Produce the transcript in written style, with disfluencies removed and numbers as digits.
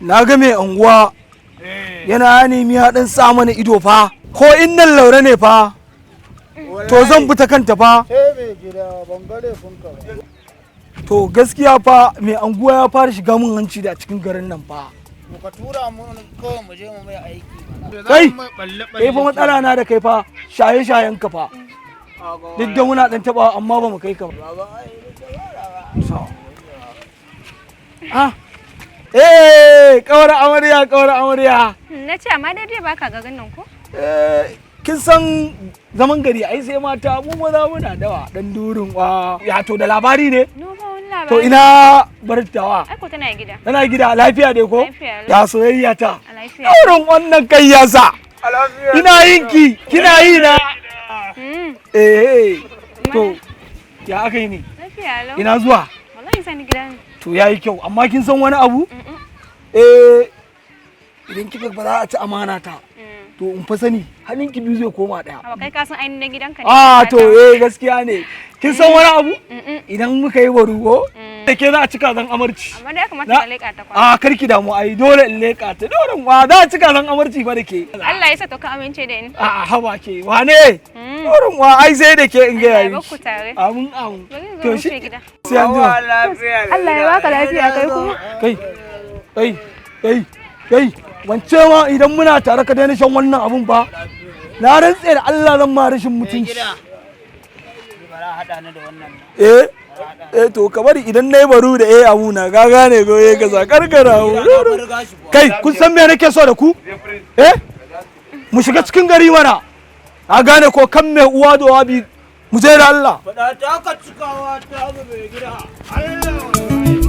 na ga mai unguwa yana nemi ya dan sa mana ido fa ko in nan laure ne fa to zan bi ta kanta fa to gaskiya fa mai unguwa ya fara shiga mun hanci da cikin garin nan fa ka tura mu kawai mu je mu mai aiki kai fa matsala na da kai fa shaye-shayen ka fa duk da muna dan taba amma ba mu kai ka ba kawar amarya na ce amma dai baka ga nan ko kin san zaman gari ai sai mata mu maza muna dawa dan durin wa ya to da labari ne to ina bartawa ai ko tana gida lafiya dai ko ya soyayya ta lafiya wannan kai yasa ina yinki kina yi na to ya aka yi ne lafiya lau ina zuwa wallahi sani gida ne to yayi kyau amma kin san wani abu idan kika ba za a ci amana ta to in fa sani hannunki biyu zai koma daya amma kai ka san ainihin gidanka ne to gaskiya ne kin san wani abu idan muka yi barugo da ke za a cika zan amarci amma dai ya kamata ka leka ta kwa karki damu ai dole in leka ta dole wa za a cika zan amarci ba da ke Allah ya sa to ka amince da ni haba ke wane dole wa ai sai da ke in ga yayi ku tare amun to shi gida sai an ji Allah ya baka lafiya kai kuma kai wance ma idan muna tare ka daina shan wannan abun ba na rantse da Allah zan ma rashin mutunci to ka bari idan nayi baru da abu na ga gane go ka zakar karawo kai kun san me nake so da ku mu shiga cikin gari mana a gane ko kan me uwa da wabi mu je da Allah fada ta ka cikawa ta ga mai gida Allah